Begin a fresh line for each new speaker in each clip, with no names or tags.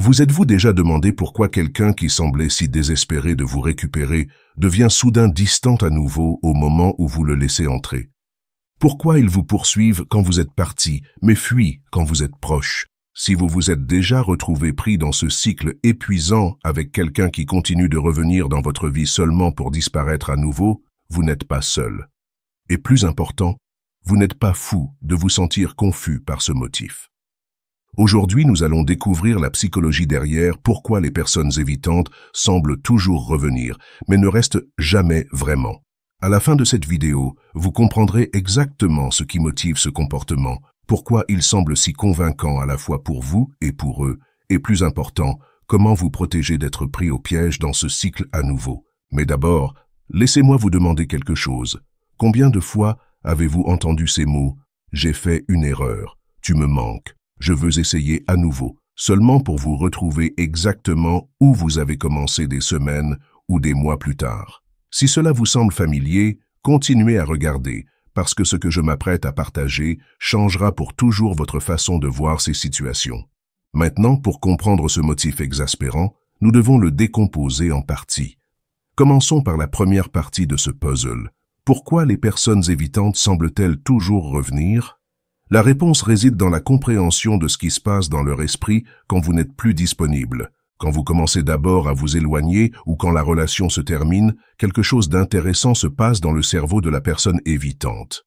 Vous êtes-vous déjà demandé pourquoi quelqu'un qui semblait si désespéré de vous récupérer devient soudain distant à nouveau au moment où vous le laissez entrer? Pourquoi ils vous poursuivent quand vous êtes parti, mais fuient quand vous êtes proche? Si vous vous êtes déjà retrouvé pris dans ce cycle épuisant avec quelqu'un qui continue de revenir dans votre vie seulement pour disparaître à nouveau, vous n'êtes pas seul. Et plus important, vous n'êtes pas fou de vous sentir confus par ce motif. Aujourd'hui, nous allons découvrir la psychologie derrière pourquoi les personnes évitantes semblent toujours revenir, mais ne restent jamais vraiment. À la fin de cette vidéo, vous comprendrez exactement ce qui motive ce comportement, pourquoi il semble si convaincant à la fois pour vous et pour eux, et plus important, comment vous protéger d'être pris au piège dans ce cycle à nouveau. Mais d'abord, laissez-moi vous demander quelque chose. Combien de fois avez-vous entendu ces mots « J'ai fait une erreur, tu me manques ». Je veux essayer à nouveau, seulement pour vous retrouver exactement où vous avez commencé des semaines ou des mois plus tard. Si cela vous semble familier, continuez à regarder, parce que ce que je m'apprête à partager changera pour toujours votre façon de voir ces situations. Maintenant, pour comprendre ce motif exaspérant, nous devons le décomposer en parties. Commençons par la première partie de ce puzzle. Pourquoi les personnes évitantes semblent-elles toujours revenir ? La réponse réside dans la compréhension de ce qui se passe dans leur esprit quand vous n'êtes plus disponible. Quand vous commencez d'abord à vous éloigner ou quand la relation se termine, quelque chose d'intéressant se passe dans le cerveau de la personne évitante.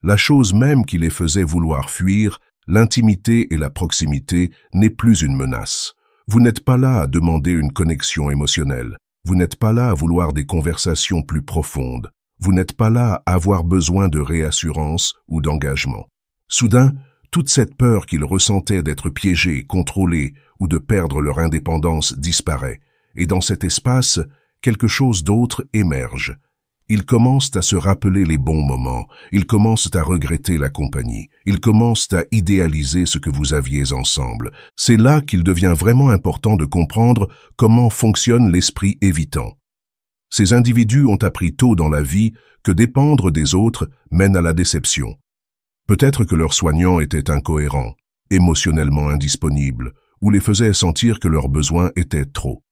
La chose même qui les faisait vouloir fuir, l'intimité et la proximité, n'est plus une menace. Vous n'êtes pas là à demander une connexion émotionnelle. Vous n'êtes pas là à vouloir des conversations plus profondes. Vous n'êtes pas là à avoir besoin de réassurance ou d'engagement. Soudain, toute cette peur qu'ils ressentaient d'être piégés, contrôlés ou de perdre leur indépendance disparaît, et dans cet espace, quelque chose d'autre émerge. Ils commencent à se rappeler les bons moments, ils commencent à regretter la compagnie, ils commencent à idéaliser ce que vous aviez ensemble. C'est là qu'il devient vraiment important de comprendre comment fonctionne l'esprit évitant. Ces individus ont appris tôt dans la vie que dépendre des autres mène à la déception. Peut-être que leurs soignants étaient incohérents, émotionnellement indisponibles, ou les faisaient sentir que leurs besoins étaient trop.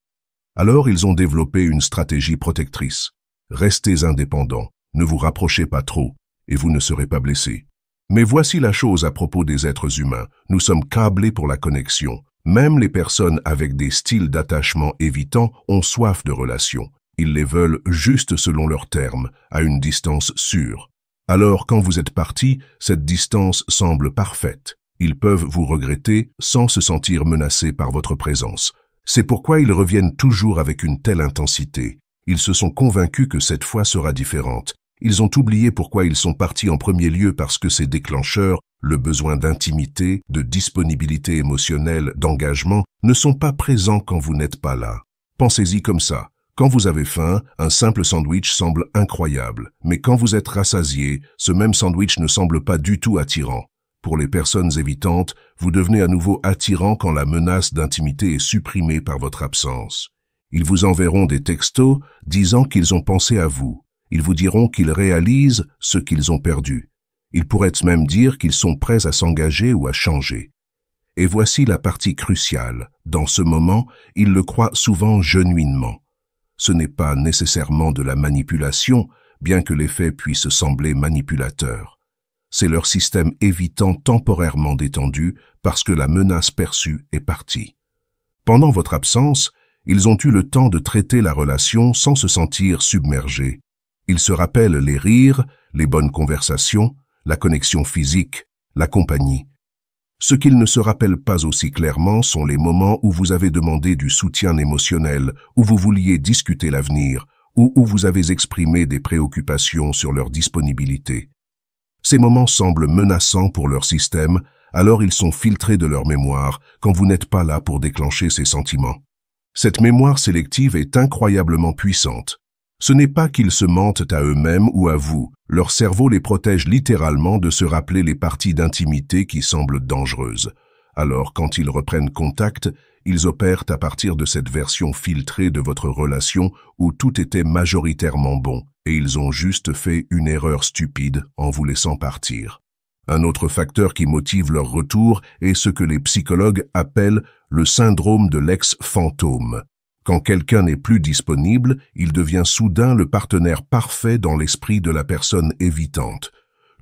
Alors ils ont développé une stratégie protectrice. Restez indépendants, ne vous rapprochez pas trop, et vous ne serez pas blessés. Mais voici la chose à propos des êtres humains. Nous sommes câblés pour la connexion. Même les personnes avec des styles d'attachement évitants ont soif de relations. Ils les veulent juste selon leurs termes, à une distance sûre. Alors, quand vous êtes parti, cette distance semble parfaite. Ils peuvent vous regretter sans se sentir menacés par votre présence. C'est pourquoi ils reviennent toujours avec une telle intensité. Ils se sont convaincus que cette fois sera différente. Ils ont oublié pourquoi ils sont partis en premier lieu parce que ces déclencheurs, le besoin d'intimité, de disponibilité émotionnelle, d'engagement, ne sont pas présents quand vous n'êtes pas là. Pensez-y comme ça. Quand vous avez faim, un simple sandwich semble incroyable, mais quand vous êtes rassasié, ce même sandwich ne semble pas du tout attirant. Pour les personnes évitantes, vous devenez à nouveau attirant quand la menace d'intimité est supprimée par votre absence. Ils vous enverront des textos disant qu'ils ont pensé à vous. Ils vous diront qu'ils réalisent ce qu'ils ont perdu. Ils pourraient même dire qu'ils sont prêts à s'engager ou à changer. Et voici la partie cruciale. Dans ce moment, ils le croient souvent genuinement. Ce n'est pas nécessairement de la manipulation, bien que les faits puissent sembler manipulateurs. C'est leur système évitant temporairement détendu parce que la menace perçue est partie. Pendant votre absence, ils ont eu le temps de traiter la relation sans se sentir submergés. Ils se rappellent les rires, les bonnes conversations, la connexion physique, la compagnie. Ce qu'ils ne se rappellent pas aussi clairement sont les moments où vous avez demandé du soutien émotionnel, où vous vouliez discuter l'avenir, ou où vous avez exprimé des préoccupations sur leur disponibilité. Ces moments semblent menaçants pour leur système, alors ils sont filtrés de leur mémoire quand vous n'êtes pas là pour déclencher ces sentiments. Cette mémoire sélective est incroyablement puissante. Ce n'est pas qu'ils se mentent à eux-mêmes ou à vous. Leur cerveau les protège littéralement de se rappeler les parties d'intimité qui semblent dangereuses. Alors, quand ils reprennent contact, ils opèrent à partir de cette version filtrée de votre relation où tout était majoritairement bon, et ils ont juste fait une erreur stupide en vous laissant partir. Un autre facteur qui motive leur retour est ce que les psychologues appellent le syndrome de l'ex-fantôme. Quand quelqu'un n'est plus disponible, il devient soudain le partenaire parfait dans l'esprit de la personne évitante.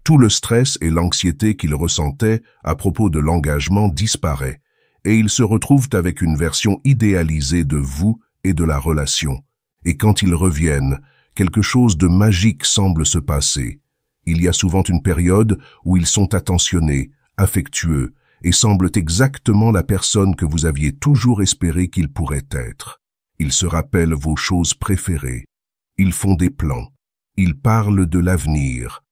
Tout le stress et l'anxiété qu'il ressentait à propos de l'engagement disparaît, et ils se retrouvent avec une version idéalisée de vous et de la relation. Et quand ils reviennent, quelque chose de magique semble se passer. Il y a souvent une période où ils sont attentionnés, affectueux, et semblent exactement la personne que vous aviez toujours espéré qu'ils pourraient être. Ils se rappellent vos choses préférées. Ils font des plans. Ils parlent de l'avenir.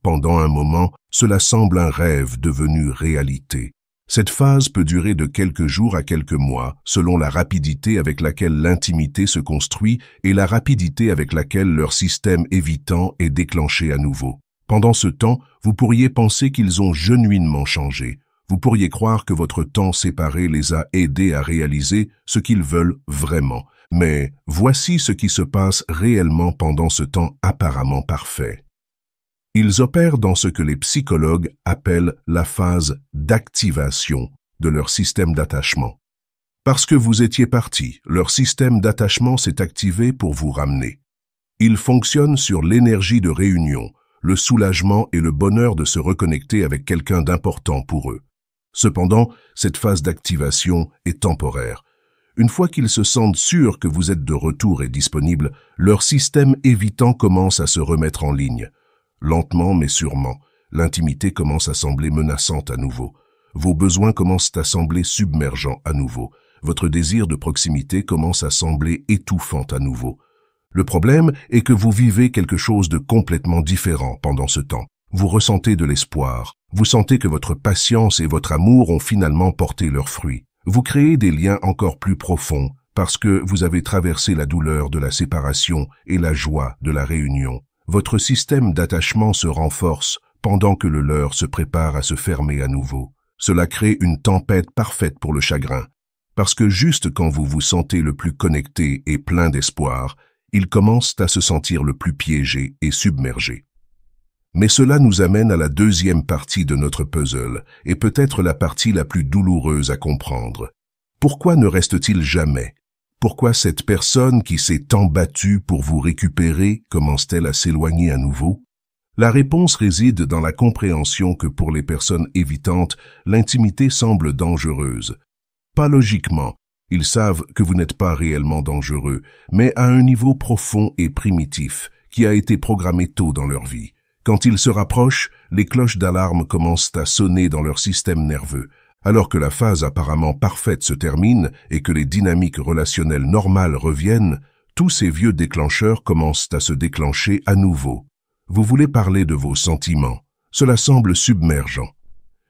Pendant un moment, cela semble un rêve devenu réalité. Cette phase peut durer de quelques jours à quelques mois, selon la rapidité avec laquelle l'intimité se construit et la rapidité avec laquelle leur système évitant est déclenché à nouveau. Pendant ce temps, vous pourriez penser qu'ils ont genuinement changé. Vous pourriez croire que votre temps séparé les a aidés à réaliser ce qu'ils veulent vraiment. Mais voici ce qui se passe réellement pendant ce temps apparemment parfait. Ils opèrent dans ce que les psychologues appellent la phase d'activation de leur système d'attachement. Parce que vous étiez parti, leur système d'attachement s'est activé pour vous ramener. Il fonctionne sur l'énergie de réunion, le soulagement et le bonheur de se reconnecter avec quelqu'un d'important pour eux. Cependant, cette phase d'activation est temporaire. Une fois qu'ils se sentent sûrs que vous êtes de retour et disponible, leur système évitant commence à se remettre en ligne. Lentement mais sûrement, l'intimité commence à sembler menaçante à nouveau. Vos besoins commencent à sembler submergents à nouveau. Votre désir de proximité commence à sembler étouffant à nouveau. Le problème est que vous vivez quelque chose de complètement différent pendant ce temps. Vous ressentez de l'espoir. Vous sentez que votre patience et votre amour ont finalement porté leurs fruits. Vous créez des liens encore plus profonds parce que vous avez traversé la douleur de la séparation et la joie de la réunion. Votre système d'attachement se renforce pendant que le leur se prépare à se fermer à nouveau. Cela crée une tempête parfaite pour le chagrin, parce que juste quand vous vous sentez le plus connecté et plein d'espoir, ils commencent à se sentir le plus piégés et submergés. Mais cela nous amène à la deuxième partie de notre puzzle, et peut-être la partie la plus douloureuse à comprendre. Pourquoi ne reste-t-il jamais? Pourquoi cette personne qui s'est tant battue pour vous récupérer commence-t-elle à s'éloigner à nouveau? La réponse réside dans la compréhension que pour les personnes évitantes, l'intimité semble dangereuse. Pas logiquement, ils savent que vous n'êtes pas réellement dangereux, mais à un niveau profond et primitif, qui a été programmé tôt dans leur vie. Quand ils se rapprochent, les cloches d'alarme commencent à sonner dans leur système nerveux. Alors que la phase apparemment parfaite se termine et que les dynamiques relationnelles normales reviennent, tous ces vieux déclencheurs commencent à se déclencher à nouveau. Vous voulez parler de vos sentiments, cela semble submergent.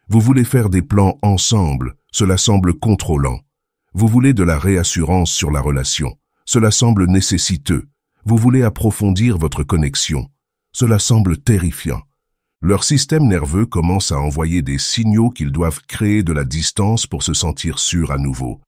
Vous voulez faire des plans ensemble, cela semble contrôlant. Vous voulez de la réassurance sur la relation, cela semble nécessiteux. Vous voulez approfondir votre connexion, cela semble terrifiant. Leur système nerveux commence à envoyer des signaux qu'ils doivent créer de la distance pour se sentir sûrs à nouveau.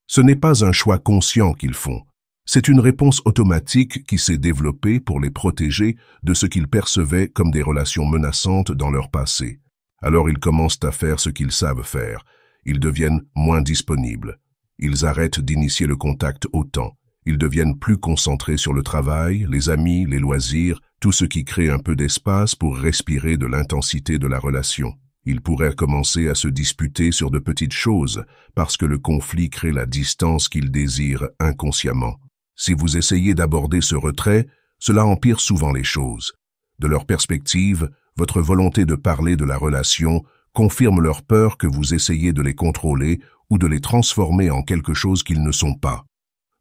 Ce n'est pas un choix conscient qu'ils font. C'est une réponse automatique qui s'est développée pour les protéger de ce qu'ils percevaient comme des relations menaçantes dans leur passé. Alors ils commencent à faire ce qu'ils savent faire. Ils deviennent moins disponibles. Ils arrêtent d'initier le contact autant. Ils deviennent plus concentrés sur le travail, les amis, les loisirs, tout ce qui crée un peu d'espace pour respirer de l'intensité de la relation. Ils pourraient commencer à se disputer sur de petites choses, parce que le conflit crée la distance qu'ils désirent inconsciemment. Si vous essayez d'aborder ce retrait, cela empire souvent les choses. De leur perspective, votre volonté de parler de la relation confirme leur peur que vous essayez de les contrôler ou de les transformer en quelque chose qu'ils ne sont pas.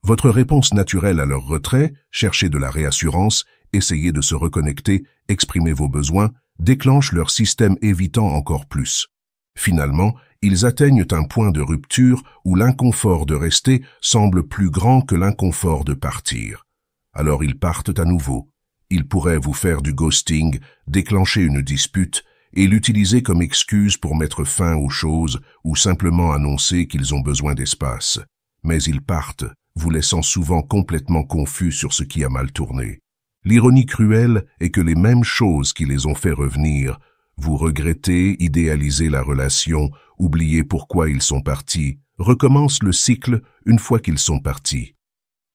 Votre réponse naturelle à leur retrait, chercher de la réassurance, essayer de se reconnecter, exprimer vos besoins, déclenche leur système évitant encore plus. Finalement, ils atteignent un point de rupture où l'inconfort de rester semble plus grand que l'inconfort de partir. Alors ils partent à nouveau. Ils pourraient vous faire du ghosting, déclencher une dispute et l'utiliser comme excuse pour mettre fin aux choses ou simplement annoncer qu'ils ont besoin d'espace. Mais ils partent, vous laissant souvent complètement confus sur ce qui a mal tourné. L'ironie cruelle est que les mêmes choses qui les ont fait revenir Vous regrettez, idéalisez la relation, oubliez pourquoi ils sont partis, recommence le cycle une fois qu'ils sont partis.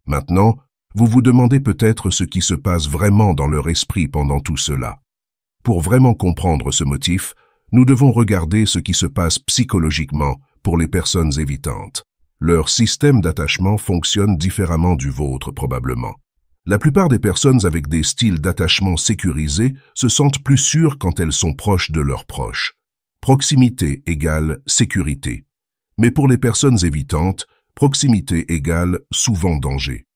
Maintenant, vous vous demandez peut-être ce qui se passe vraiment dans leur esprit pendant tout cela. Pour vraiment comprendre ce motif, nous devons regarder ce qui se passe psychologiquement pour les personnes évitantes. Leur système d'attachement fonctionne différemment du vôtre probablement. La plupart des personnes avec des styles d'attachement sécurisés se sentent plus sûres quand elles sont proches de leurs proches. Proximité égale sécurité. Mais pour les personnes évitantes, proximité égale souvent danger.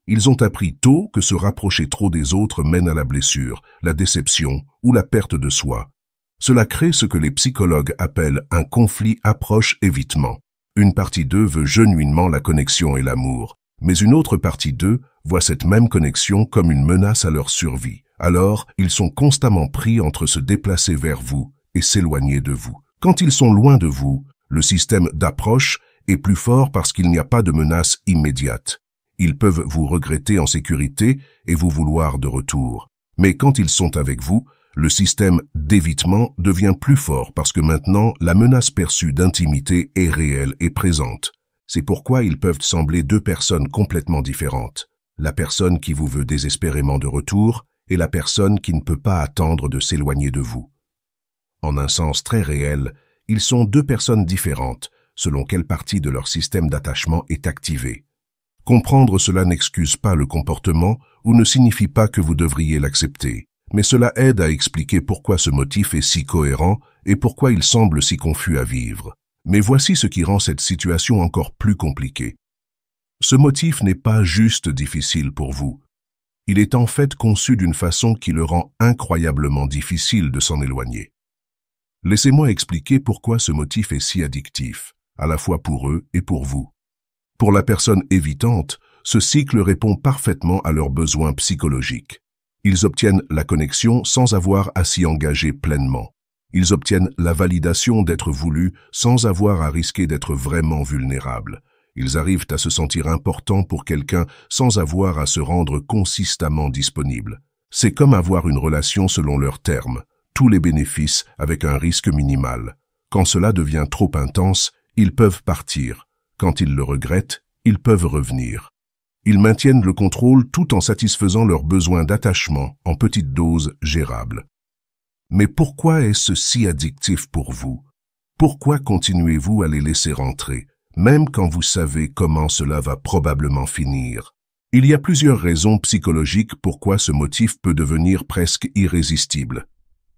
Ils ont appris tôt que se rapprocher trop des autres mène à la blessure, la déception ou la perte de soi. Cela crée ce que les psychologues appellent un conflit approche-évitement. Une partie d'eux veut genuinement la connexion et l'amour, mais une autre partie d'eux voit cette même connexion comme une menace à leur survie. Alors, ils sont constamment pris entre se déplacer vers vous et s'éloigner de vous. Quand ils sont loin de vous, le système d'approche est plus fort parce qu'il n'y a pas de menace immédiate. Ils peuvent vous regretter en sécurité et vous vouloir de retour. Mais quand ils sont avec vous, le système d'évitement devient plus fort parce que maintenant, la menace perçue d'intimité est réelle et présente. C'est pourquoi ils peuvent sembler deux personnes complètement différentes. La personne qui vous veut désespérément de retour et la personne qui ne peut pas attendre de s'éloigner de vous. En un sens très réel, ils sont deux personnes différentes, selon quelle partie de leur système d'attachement est activée. Comprendre cela n'excuse pas le comportement ou ne signifie pas que vous devriez l'accepter, mais cela aide à expliquer pourquoi ce motif est si cohérent et pourquoi il semble si confus à vivre. Mais voici ce qui rend cette situation encore plus compliquée. Ce motif n'est pas juste difficile pour vous. Il est en fait conçu d'une façon qui le rend incroyablement difficile de s'en éloigner. Laissez-moi expliquer pourquoi ce motif est si addictif, à la fois pour eux et pour vous. Pour la personne évitante, ce cycle répond parfaitement à leurs besoins psychologiques. Ils obtiennent la connexion sans avoir à s'y engager pleinement. Ils obtiennent la validation d'être voulus sans avoir à risquer d'être vraiment vulnérables. Ils arrivent à se sentir importants pour quelqu'un sans avoir à se rendre consistamment disponibles. C'est comme avoir une relation selon leurs termes, tous les bénéfices avec un risque minimal. Quand cela devient trop intense, ils peuvent partir. Quand ils le regrettent, ils peuvent revenir. Ils maintiennent le contrôle tout en satisfaisant leurs besoins d'attachement en petites doses gérables. Mais pourquoi est-ce si addictif pour vous? Pourquoi continuez-vous à les laisser rentrer, même quand vous savez comment cela va probablement finir? Il y a plusieurs raisons psychologiques pourquoi ce motif peut devenir presque irrésistible.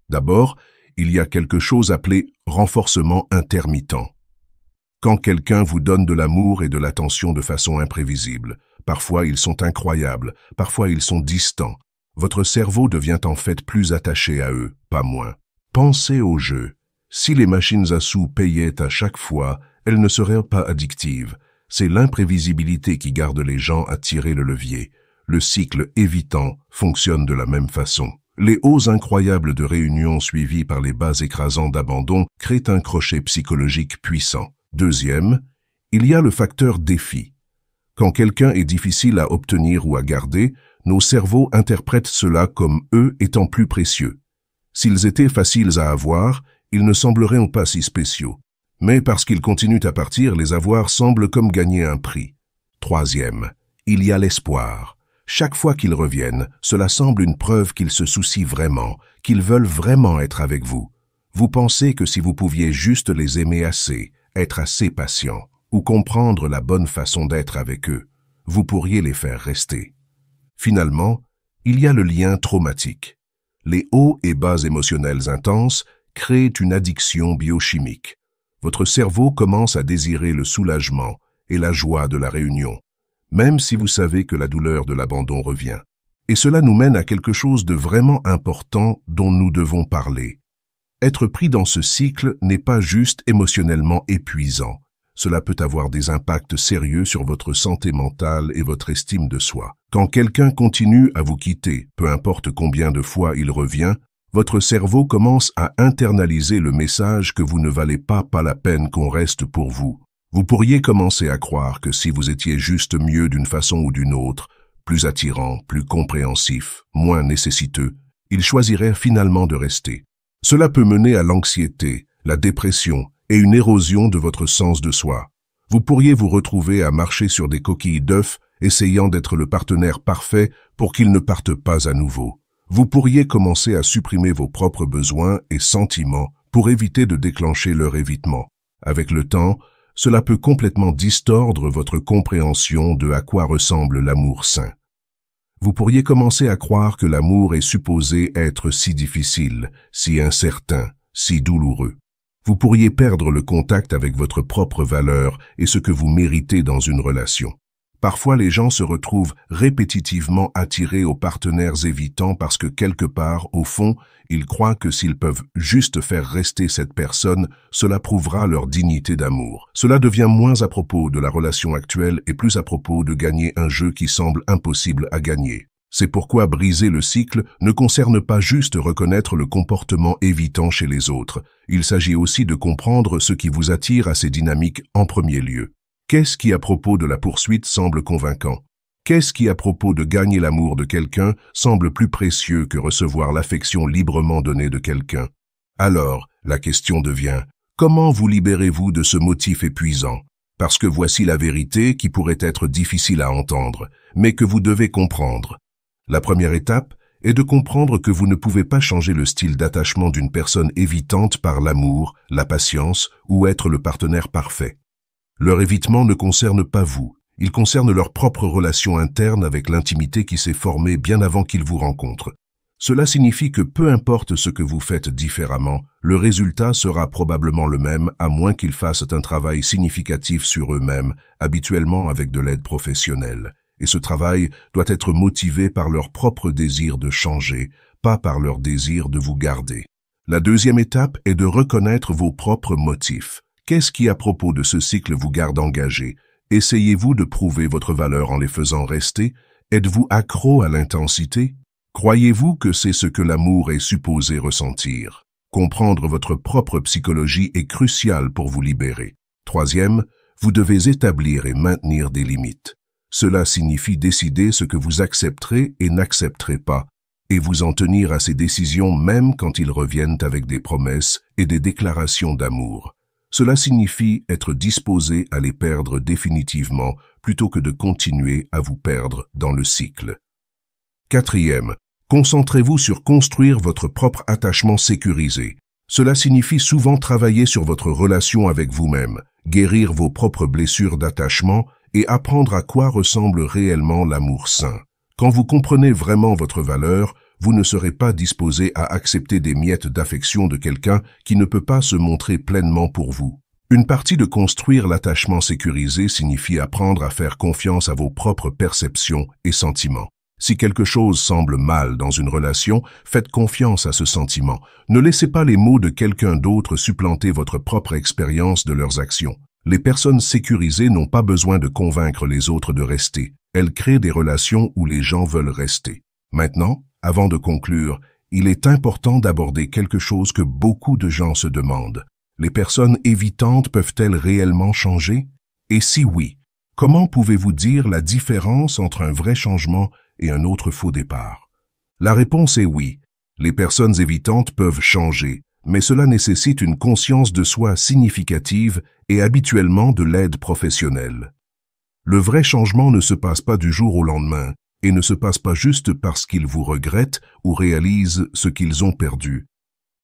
D'abord, il y a quelque chose appelé renforcement intermittent. Quand quelqu'un vous donne de l'amour et de l'attention de façon imprévisible, parfois ils sont incroyables, parfois ils sont distants, votre cerveau devient en fait plus attaché à eux, pas moins. Pensez au jeu. Si les machines à sous payaient à chaque fois, elles ne seraient pas addictives. C'est l'imprévisibilité qui garde les gens à tirer le levier. Le cycle évitant fonctionne de la même façon. Les hauts incroyables de réunion suivis par les bas écrasants d'abandon créent un crochet psychologique puissant. Deuxième, il y a le facteur défi. Quand quelqu'un est difficile à obtenir ou à garder, nos cerveaux interprètent cela comme eux étant plus précieux. S'ils étaient faciles à avoir, ils ne sembleraient pas si spéciaux. Mais parce qu'ils continuent à partir, les avoirs semblent comme gagner un prix. Troisième, il y a l'espoir. Chaque fois qu'ils reviennent, cela semble une preuve qu'ils se soucient vraiment, qu'ils veulent vraiment être avec vous. Vous pensez que si vous pouviez juste les aimer assez, être assez patient, ou comprendre la bonne façon d'être avec eux, vous pourriez les faire rester. Finalement, il y a le lien traumatique. Les hauts et bas émotionnels intenses créent une addiction biochimique. Votre cerveau commence à désirer le soulagement et la joie de la réunion, même si vous savez que la douleur de l'abandon revient. Et cela nous mène à quelque chose de vraiment important dont nous devons parler. Être pris dans ce cycle n'est pas juste émotionnellement épuisant. Cela peut avoir des impacts sérieux sur votre santé mentale et votre estime de soi. Quand quelqu'un continue à vous quitter, peu importe combien de fois il revient, votre cerveau commence à internaliser le message que vous ne valez pas la peine qu'on reste pour vous. Vous pourriez commencer à croire que si vous étiez juste mieux d'une façon ou d'une autre, plus attirant, plus compréhensif, moins nécessiteux, il choisirait finalement de rester. Cela peut mener à l'anxiété, la dépression et une érosion de votre sens de soi. Vous pourriez vous retrouver à marcher sur des coquilles d'œufs, essayant d'être le partenaire parfait pour qu'il ne parte pas à nouveau. Vous pourriez commencer à supprimer vos propres besoins et sentiments pour éviter de déclencher leur évitement. Avec le temps, cela peut complètement distordre votre compréhension de à quoi ressemble l'amour sain. Vous pourriez commencer à croire que l'amour est supposé être si difficile, si incertain, si douloureux. Vous pourriez perdre le contact avec votre propre valeur et ce que vous méritez dans une relation. Parfois, les gens se retrouvent répétitivement attirés aux partenaires évitants parce que quelque part, au fond, ils croient que s'ils peuvent juste faire rester cette personne, cela prouvera leur dignité d'amour. Cela devient moins à propos de la relation actuelle et plus à propos de gagner un jeu qui semble impossible à gagner. C'est pourquoi briser le cycle ne concerne pas juste reconnaître le comportement évitant chez les autres. Il s'agit aussi de comprendre ce qui vous attire à ces dynamiques en premier lieu. Qu'est-ce qui à propos de la poursuite semble convaincant? Qu'est-ce qui à propos de gagner l'amour de quelqu'un semble plus précieux que recevoir l'affection librement donnée de quelqu'un? Alors, la question devient, comment vous libérez-vous de ce motif épuisant? Parce que voici la vérité qui pourrait être difficile à entendre, mais que vous devez comprendre. La première étape est de comprendre que vous ne pouvez pas changer le style d'attachement d'une personne évitante par l'amour, la patience ou être le partenaire parfait. Leur évitement ne concerne pas vous, il concerne leur propre relation interne avec l'intimité qui s'est formée bien avant qu'ils vous rencontrent. Cela signifie que peu importe ce que vous faites différemment, le résultat sera probablement le même à moins qu'ils fassent un travail significatif sur eux-mêmes, habituellement avec de l'aide professionnelle. Et ce travail doit être motivé par leur propre désir de changer, pas par leur désir de vous garder. La deuxième étape est de reconnaître vos propres motifs. Qu'est-ce qui, à propos de ce cycle, vous garde engagé? Essayez-vous de prouver votre valeur en les faisant rester? Êtes-vous accro à l'intensité? Croyez-vous que c'est ce que l'amour est supposé ressentir? Comprendre votre propre psychologie est crucial pour vous libérer. Troisième, vous devez établir et maintenir des limites. Cela signifie décider ce que vous accepterez et n'accepterez pas, et vous en tenir à ces décisions même quand ils reviennent avec des promesses et des déclarations d'amour. Cela signifie être disposé à les perdre définitivement plutôt que de continuer à vous perdre dans le cycle. Quatrième, concentrez-vous sur construire votre propre attachement sécurisé. Cela signifie souvent travailler sur votre relation avec vous-même, guérir vos propres blessures d'attachement et apprendre à quoi ressemble réellement l'amour sain. Quand vous comprenez vraiment votre valeur, vous ne serez pas disposé à accepter des miettes d'affection de quelqu'un qui ne peut pas se montrer pleinement pour vous. Une partie de construire l'attachement sécurisé signifie apprendre à faire confiance à vos propres perceptions et sentiments. Si quelque chose semble mal dans une relation, faites confiance à ce sentiment. Ne laissez pas les mots de quelqu'un d'autre supplanter votre propre expérience de leurs actions. Les personnes sécurisées n'ont pas besoin de convaincre les autres de rester. Elles créent des relations où les gens veulent rester. Maintenant, avant de conclure, il est important d'aborder quelque chose que beaucoup de gens se demandent. Les personnes évitantes peuvent-elles réellement changer? Et si oui, comment pouvez-vous dire la différence entre un vrai changement et un autre faux départ? La réponse est oui. Les personnes évitantes peuvent changer, mais cela nécessite une conscience de soi significative et habituellement de l'aide professionnelle. Le vrai changement ne se passe pas du jour au lendemain et ne se passe pas juste parce qu'ils vous regrettent ou réalisent ce qu'ils ont perdu.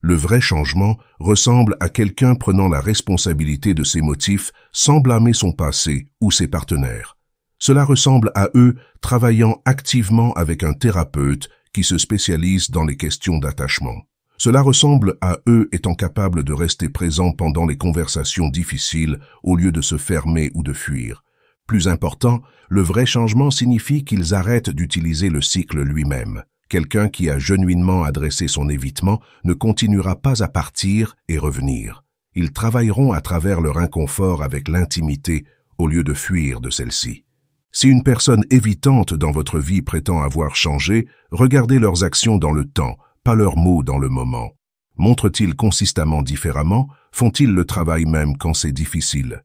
Le vrai changement ressemble à quelqu'un prenant la responsabilité de ses motifs sans blâmer son passé ou ses partenaires. Cela ressemble à eux travaillant activement avec un thérapeute qui se spécialise dans les questions d'attachement. Cela ressemble à eux étant capables de rester présents pendant les conversations difficiles au lieu de se fermer ou de fuir. Plus important, le vrai changement signifie qu'ils arrêtent d'utiliser le cycle lui-même. Quelqu'un qui a genuinement adressé son évitement ne continuera pas à partir et revenir. Ils travailleront à travers leur inconfort avec l'intimité au lieu de fuir de celle-ci. Si une personne évitante dans votre vie prétend avoir changé, regardez leurs actions dans le temps, pas leurs mots dans le moment. Montrent-ils consistamment différemment? Font-ils le travail même quand c'est difficile?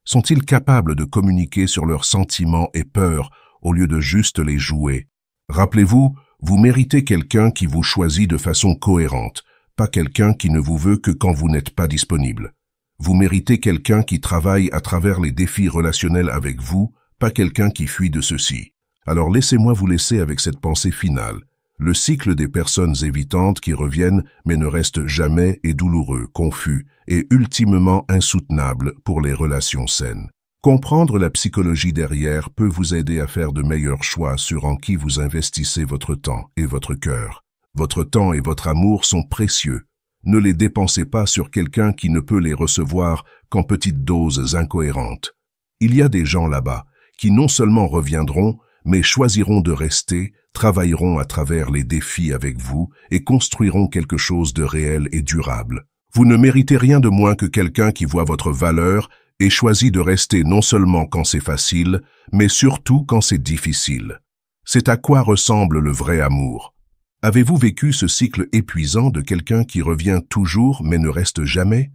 Sont-ils capables de communiquer sur leurs sentiments et peurs au lieu de juste les jouer? Rappelez-vous, vous méritez quelqu'un qui vous choisit de façon cohérente, pas quelqu'un qui ne vous veut que quand vous n'êtes pas disponible. Vous méritez quelqu'un qui travaille à travers les défis relationnels avec vous, pas quelqu'un qui fuit de ceux-ci. Alors laissez-moi vous laisser avec cette pensée finale. Le cycle des personnes évitantes qui reviennent mais ne restent jamais est douloureux, confus et ultimement insoutenable pour les relations saines. Comprendre la psychologie derrière peut vous aider à faire de meilleurs choix sur en qui vous investissez votre temps et votre cœur. Votre temps et votre amour sont précieux. Ne les dépensez pas sur quelqu'un qui ne peut les recevoir qu'en petites doses incohérentes. Il y a des gens là-bas qui non seulement reviendront, mais choisiront de rester, travailleront à travers les défis avec vous et construiront quelque chose de réel et durable. Vous ne méritez rien de moins que quelqu'un qui voit votre valeur et choisit de rester non seulement quand c'est facile, mais surtout quand c'est difficile. C'est à quoi ressemble le vrai amour. Avez-vous vécu ce cycle épuisant de quelqu'un qui revient toujours mais ne reste jamais?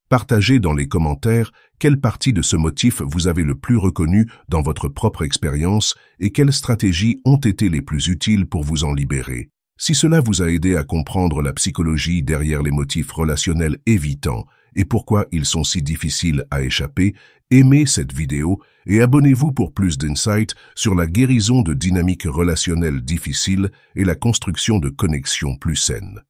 Partagez dans les commentaires quelle partie de ce motif vous avez le plus reconnu dans votre propre expérience et quelles stratégies ont été les plus utiles pour vous en libérer. Si cela vous a aidé à comprendre la psychologie derrière les motifs relationnels évitants et pourquoi ils sont si difficiles à échapper, aimez cette vidéo et abonnez-vous pour plus d'insights sur la guérison de dynamiques relationnelles difficiles et la construction de connexions plus saines.